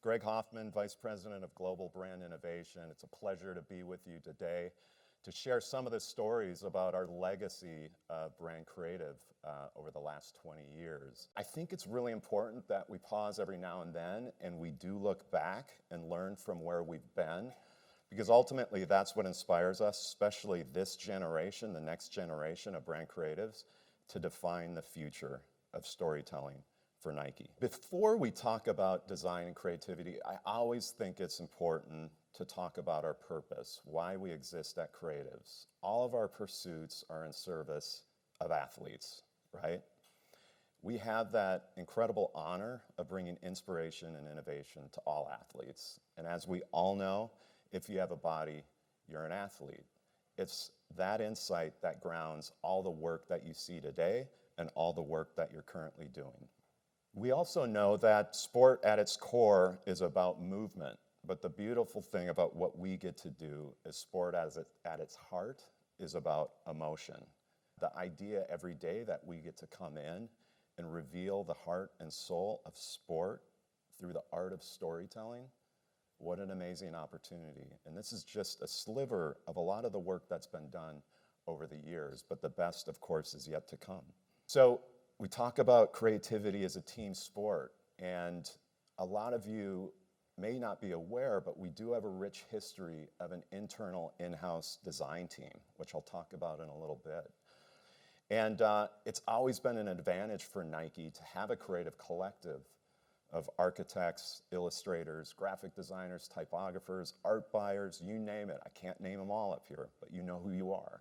Greg Hoffman, Vice President of Global Brand Innovation. It's a pleasure to be with you today to share some of the stories about our legacy of brand creative over the last 20 years. I think it's really important that we pause every now and then and we do look back and learn from where we've been, because ultimately that's what inspires us, especially this generation, the next generation of brand creatives, to define the future of storytelling for Nike. Before we talk about design and creativity, I always think it's important to talk about our purpose, why we exist at Creatives. All of our pursuits are in service of athletes, right? We have that incredible honor of bringing inspiration and innovation to all athletes. And as we all know, if you have a body, you're an athlete. It's that insight that grounds all the work that you see today and all the work that you're currently doing. We also know that sport at its core is about movement, but the beautiful thing about what we get to do is sport at its heart is about emotion. The idea every day that we get to come in and reveal the heart and soul of sport through the art of storytelling, what an amazing opportunity. And this is just a sliver of a lot of the work that's been done over the years, but the best, of course, is yet to come. So we talk about creativity as a team sport, and a lot of you may not be aware, but we do have a rich history of an internal in-house design team, which I'll talk about in a little bit. And it's always been an advantage for Nike to have a creative collective of architects, illustrators, graphic designers, typographers, art buyers, you name it. I can't name them all up here, but you know who you are.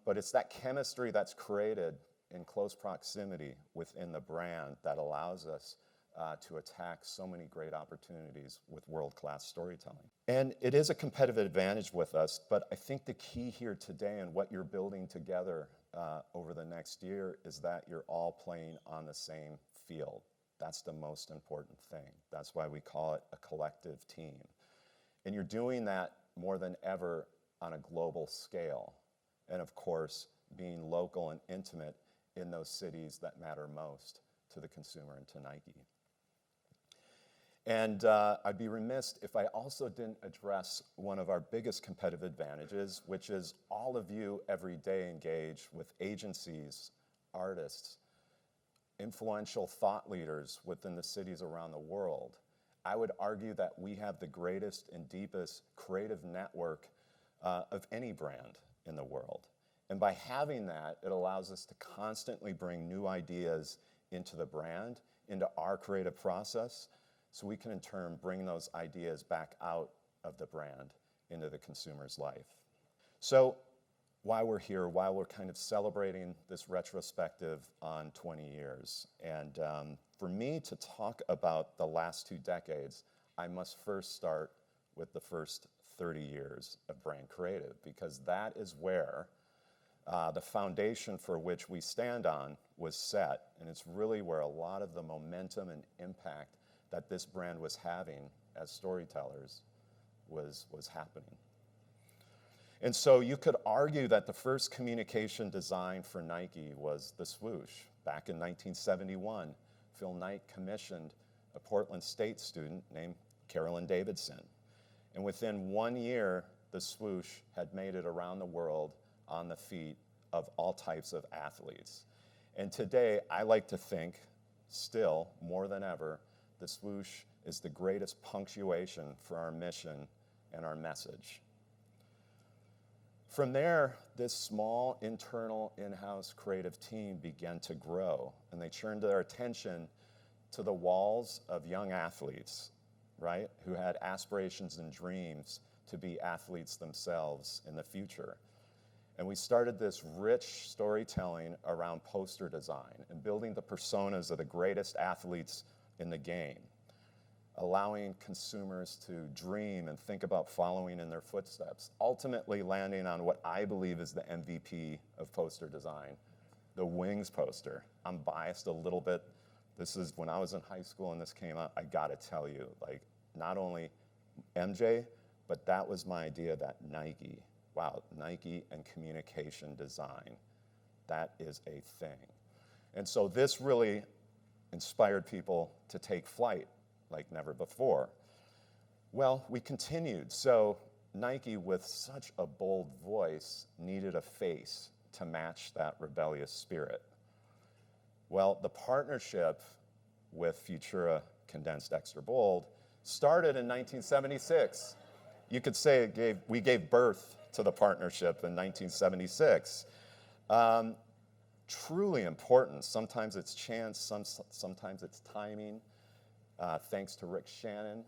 But it's that chemistry that's created in close proximity within the brand that allows us to attack so many great opportunities with world-class storytelling. And it is a competitive advantage with us, but I think the key here today and what you're building together over the next year is that you're all playing on the same field. That's the most important thing. That's why we call it a collective team. And you're doing that more than ever on a global scale. And of course, being local and intimate in those cities that matter most to the consumer and to Nike. And I'd be remiss if I also didn't address one of our biggest competitive advantages, which is all of you every day engage with agencies, artists, influential thought leaders within the cities around the world. I would argue that we have the greatest and deepest creative network of any brand in the world. And by having that, it allows us to constantly bring new ideas into the brand, into our creative process, so we can in turn bring those ideas back out of the brand into the consumer's life. So while we're here, while we're kind of celebrating this retrospective on 20 years, and for me to talk about the last 2 decades, I must first start with the first 30 years of brand creative, because that is where the foundation for which we stand on was set, and it's really where a lot of the momentum and impact that this brand was having as storytellers was happening. And so you could argue that the first communication design for Nike was the swoosh. Back in 1971, Phil Knight commissioned a Portland State student named Carolyn Davidson. And within 1 year, the swoosh had made it around the world on the feet of all types of athletes. And today, I like to think, still, more than ever, the swoosh is the greatest punctuation for our mission and our message. From there, this small internal in-house creative team began to grow, and they turned their attention to the walls of young athletes, right, who had aspirations and dreams to be athletes themselves in the future. And we started this rich storytelling around poster design and building the personas of the greatest athletes in the game, allowing consumers to dream and think about following in their footsteps, ultimately landing on what I believe is the MVP of poster design, the Wings poster. I'm biased a little bit. This is when I was in high school and this came out, I gotta tell you, like, not only MJ, but that was my idea that Nike, wow, Nike and communication design, that is a thing. And so this really inspired people to take flight like never before. Well, we continued. So Nike, with such a bold voice, needed a face to match that rebellious spirit. Well, the partnership with Futura Condensed Extra Bold started in 1976. You could say we gave birth to the partnership in 1976. Truly important. Sometimes it's chance, sometimes it's timing. Thanks to Rick Shannon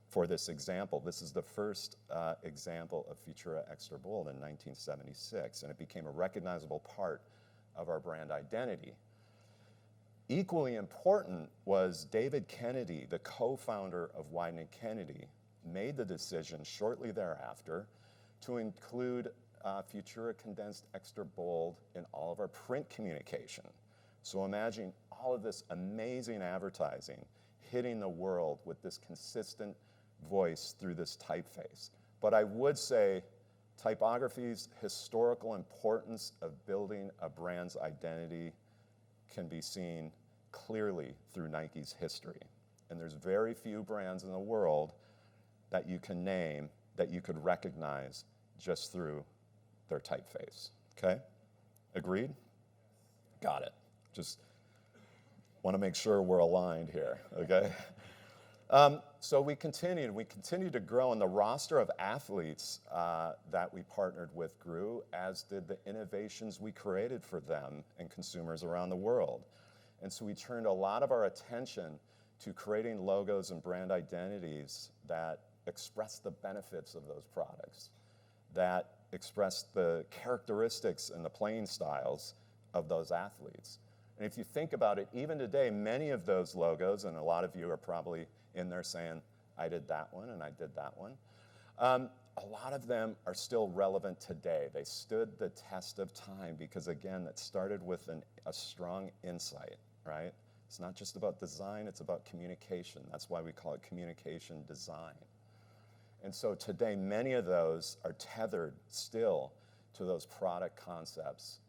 for this example. This is the first example of Futura Extra Bold in 1976, and it became a recognizable part of our brand identity. Equally important was David Kennedy, the co-founder of Wieden+Kennedy, made the decision shortly thereafter to include Futura Condensed Extra Bold in all of our print communication. So imagine all of this amazing advertising hitting the world with this consistent voice through this typeface. But I would say typography's historical importance of building a brand's identity can be seen clearly through Nike's history. And there's very few brands in the world that you can name that you could recognize just through their typeface, okay? Agreed? Got it. Just want to make sure we're aligned here, okay? So we continued to grow, and the roster of athletes that we partnered with grew, as did the innovations we created for them and consumers around the world. And so we turned a lot of our attention to creating logos and brand identities that express the benefits of those products, that express the characteristics and the playing styles of those athletes. And if you think about it, even today, many of those logos, and a lot of you are probably in there saying, I did that one and I did that one. A lot of them are still relevant today. They stood the test of time because, again, it started with a strong insight, right? It's not just about design, it's about communication. That's why we call it communication design. And so today, many of those are tethered still to those product concepts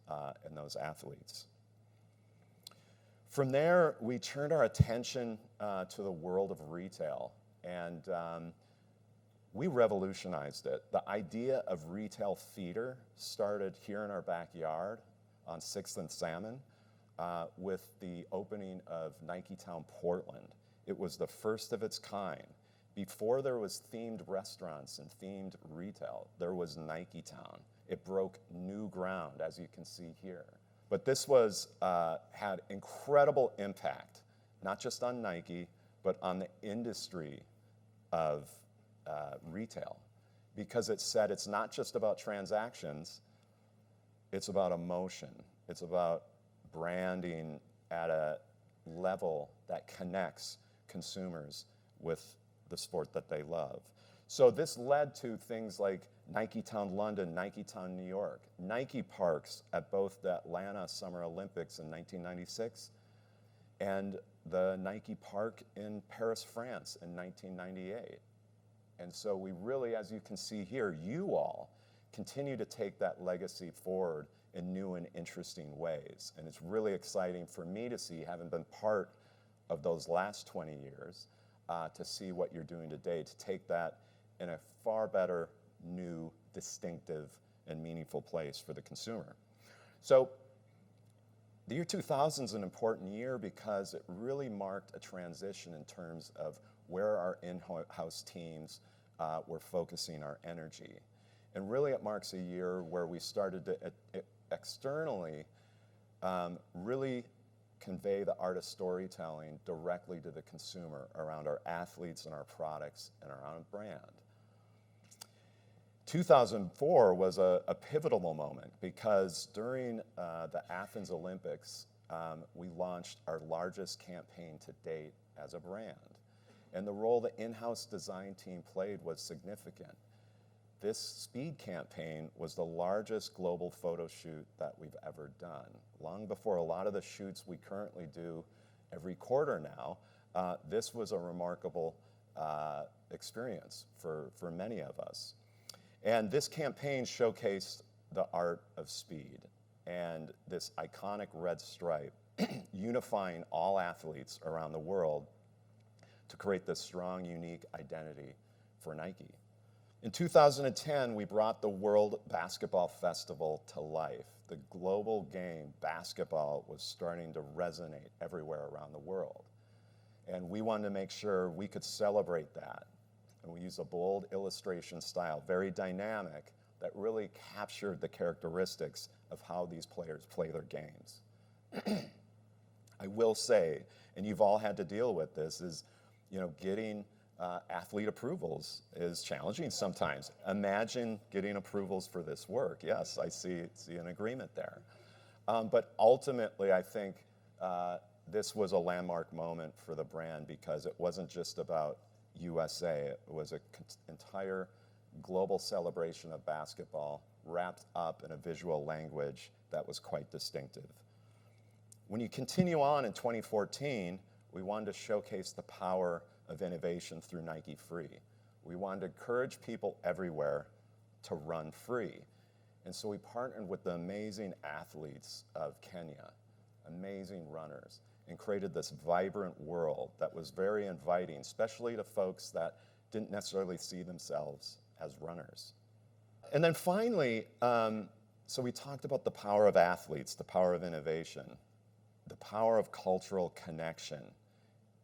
and those athletes. From there, we turned our attention to the world of retail, and we revolutionized it. The idea of retail theater started here in our backyard on 6th and Salmon with the opening of Nike Town Portland. It was the first of its kind. Before there was themed restaurants and themed retail, there was Nike Town. It broke new ground, as you can see here. But this had incredible impact, not just on Nike, but on the industry of retail, because it said it's not just about transactions, it's about emotion. It's about branding at a level that connects consumers with the sport that they love. So this led to things like Nike Town London, Nike Town New York, Nike Parks at both the Atlanta Summer Olympics in 1996 and the Nike Park in Paris, France in 1998. And so we really, as you can see here, you all continue to take that legacy forward in new and interesting ways. And it's really exciting for me to see, having been part of those last 20 years, to see what you're doing today, to take that in a far better, new, distinctive, and meaningful place for the consumer. So the year 2000 is an important year because it really marked a transition in terms of where our in-house teams were focusing our energy. And really it marks a year where we started to externally really convey the art of storytelling directly to the consumer around our athletes and our products and our own brand. 2004 was a pivotal moment because during the Athens Olympics, we launched our largest campaign to date as a brand. And the role the in-house design team played was significant. This speed campaign was the largest global photo shoot that we've ever done. Long before a lot of the shoots we currently do every quarter now, this was a remarkable experience for many of us. And this campaign showcased the art of speed and this iconic red stripe unifying all athletes around the world to create this strong, unique identity for Nike. In 2010, we brought the World Basketball Festival to life. The global game, basketball, was starting to resonate everywhere around the world. And we wanted to make sure we could celebrate that. And we used a bold illustration style, very dynamic, that really captured the characteristics of how these players play their games. I will say, and you've all had to deal with this, is getting athlete approvals is challenging sometimes. Imagine getting approvals for this work. Yes, I see an agreement there. But ultimately, I think this was a landmark moment for the brand because it wasn't just about USA. It was an entire global celebration of basketball wrapped up in a visual language that was quite distinctive. When you continue on in 2014, we wanted to showcase the power of innovation through Nike Free. We wanted to encourage people everywhere to run free. And so we partnered with the amazing athletes of Kenya, amazing runners, and created this vibrant world that was very inviting, especially to folks that didn't necessarily see themselves as runners. And then finally, so we talked about the power of athletes, the power of innovation, the power of cultural connection,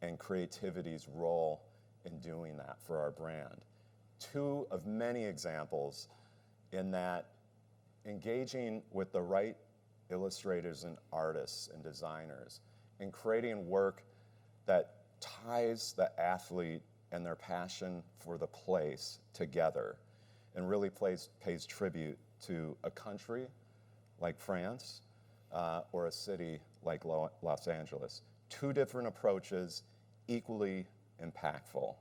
and creativity's role in doing that for our brand. Two of many examples in that engaging with the right illustrators and artists and designers and creating work that ties the athlete and their passion for the place together and really pays tribute to a country like France or a city like Los Angeles. Two different approaches, equally impactful,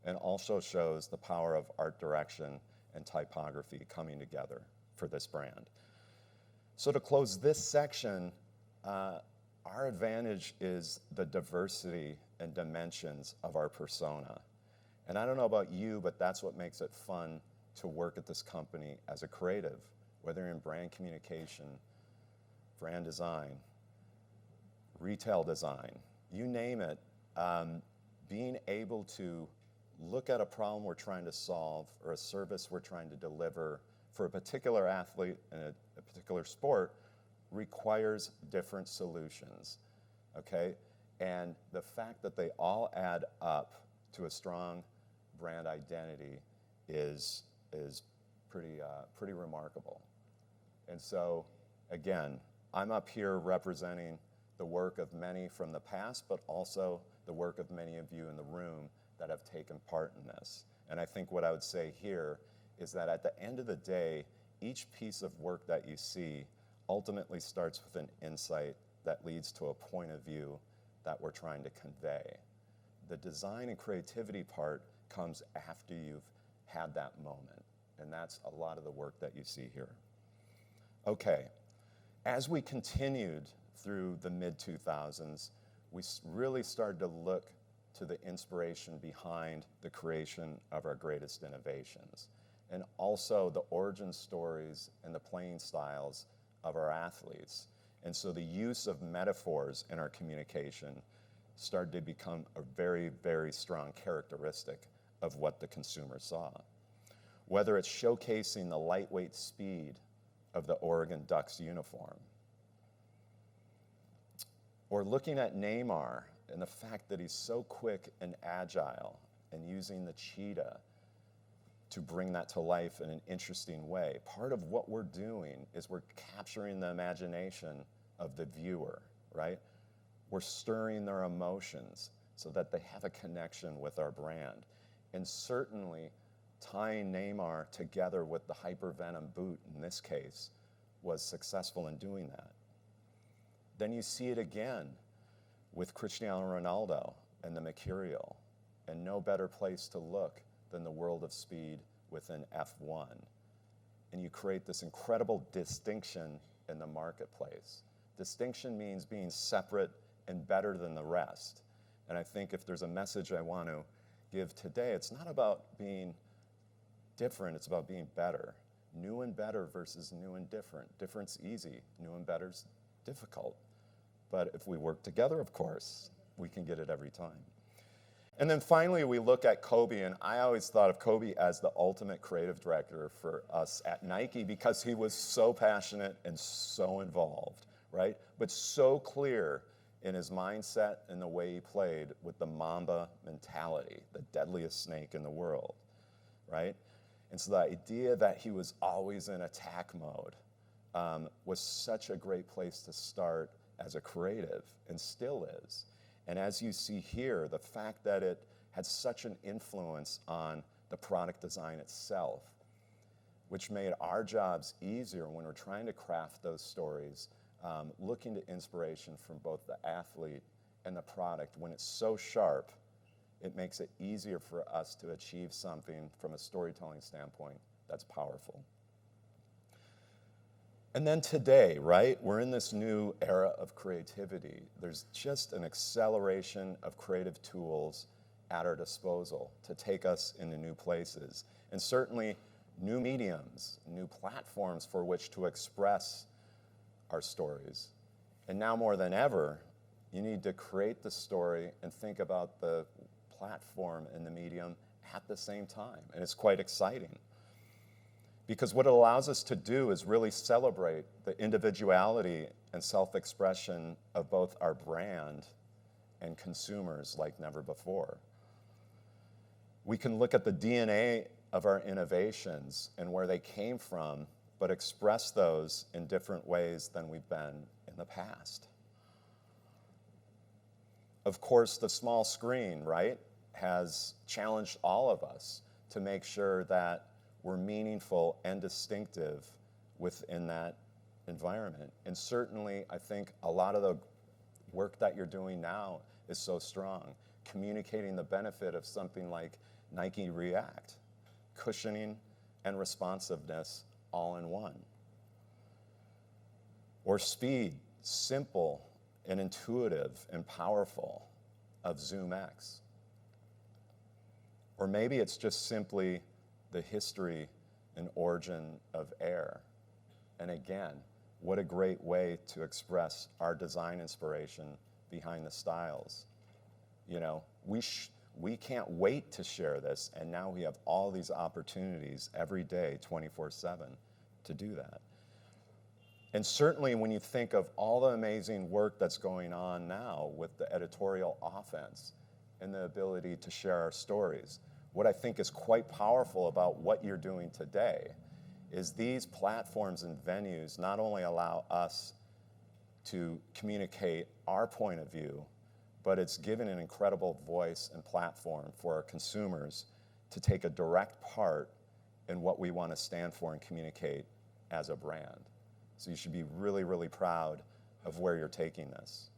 and also shows the power of art direction and typography coming together for this brand. So to close this section, our advantage is the diversity and dimensions of our persona. And I don't know about you, but that's what makes it fun to work at this company as a creative, whether you're in brand communication, brand design, retail design, you name it, being able to look at a problem we're trying to solve or a service we're trying to deliver for a particular athlete in a particular sport requires different solutions, okay? And the fact that they all add up to a strong brand identity is pretty remarkable. And so, again, I'm up here representing the work of many from the past, but also the work of many of you in the room that have taken part in this. And I think what I would say here is that at the end of the day, each piece of work that you see ultimately starts with an insight that leads to a point of view that we're trying to convey. The design and creativity part comes after you've had that moment, and that's a lot of the work that you see here. Okay, as we continued through the mid-2000s, we really started to look to the inspiration behind the creation of our greatest innovations, and also the origin stories and the playing styles of our athletes. And so the use of metaphors in our communication started to become a very, very strong characteristic of what the consumer saw. Whether it's showcasing the lightweight speed of the Oregon Ducks uniform, or looking at Neymar and the fact that he's so quick and agile and using the cheetah to bring that to life in an interesting way. Part of what we're doing is we're capturing the imagination of the viewer, right? We're stirring their emotions so that they have a connection with our brand. And certainly tying Neymar together with the Hypervenom boot in this case was successful in doing that. Then you see it again with Cristiano Ronaldo and the Mercurial, and no better place to look than the world of speed within F1. And you create this incredible distinction in the marketplace. Distinction means being separate and better than the rest. And I think if there's a message I want to give today, it's not about being different, it's about being better. New and better versus new and different. Different's easy, new and better's difficult. But if we work together, of course, we can get it every time. And then finally, we look at Kobe, and I always thought of Kobe as the ultimate creative director for us at Nike because he was so passionate and so involved, right? But so clear in his mindset and the way he played with the Mamba mentality, the deadliest snake in the world, right? And so the idea that he was always in attack mode was such a great place to start as a creative, and still is. And as you see here, the fact that it had such an influence on the product design itself, which made our jobs easier when we're trying to craft those stories, looking to inspiration from both the athlete and the product. When it's so sharp, it makes it easier for us to achieve something from a storytelling standpoint that's powerful. And then today, right, we're in this new era of creativity. There's just an acceleration of creative tools at our disposal to take us into new places. And certainly new mediums, new platforms for which to express our stories. And now more than ever, you need to create the story and think about the platform and the medium at the same time. And it's quite exciting. Because what it allows us to do is really celebrate the individuality and self-expression of both our brand and consumers like never before. We can look at the DNA of our innovations and where they came from, but express those in different ways than we've been in the past. Of course, the small screen, right, has challenged all of us to make sure that we're meaningful and distinctive within that environment. And certainly, I think a lot of the work that you're doing now is so strong, communicating the benefit of something like Nike React, cushioning and responsiveness all in one. Or speed, simple and intuitive and powerful of ZoomX. Or maybe it's just simply the history and origin of Air. And again, what a great way to express our design inspiration behind the styles. You know, we can't wait to share this, and now we have all these opportunities every day, 24/7, to do that. And certainly when you think of all the amazing work that's going on now with the editorial offense and the ability to share our stories, what I think is quite powerful about what you're doing today is these platforms and venues not only allow us to communicate our point of view, but it's given an incredible voice and platform for our consumers to take a direct part in what we want to stand for and communicate as a brand. So you should be really, really proud of where you're taking this.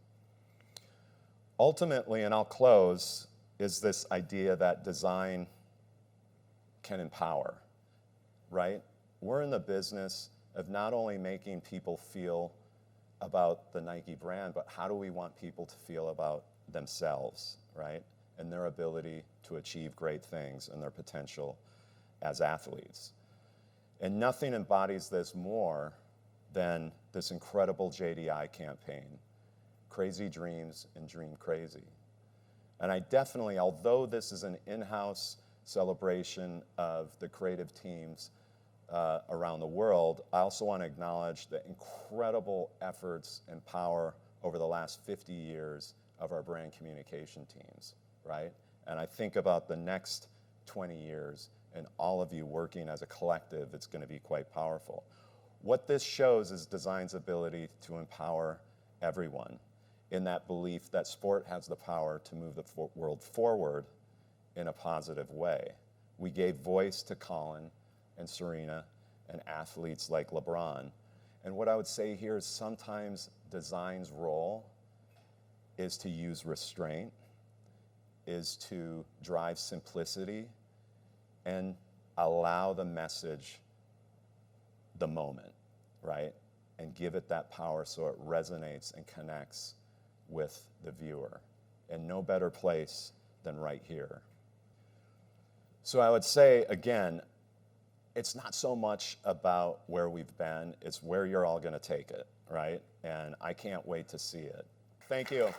Ultimately, and I'll close, is this idea that design can empower, right? We're in the business of not only making people feel about the Nike brand, but how do we want people to feel about themselves, right? And their ability to achieve great things and their potential as athletes. And nothing embodies this more than this incredible JDI campaign, Crazy Dreams and Dream Crazy. And I definitely, although this is an in-house celebration of the creative teams around the world, I also want to acknowledge the incredible efforts and power over the last 50 years of our brand communication teams, right? And I think about the next 20 years and all of you working as a collective, it's going to be quite powerful. What this shows is design's ability to empower everyone in that belief that sport has the power to move the world forward in a positive way. We gave voice to Colin and Serena and athletes like LeBron. And what I would say here is sometimes design's role is to use restraint, is to drive simplicity, and allow the message the moment, right? And give it that power so it resonates and connects with the viewer. And no better place than right here. So I would say, again, it's not so much about where we've been, it's where you're all going to take it, right? And I can't wait to see it. Thank you.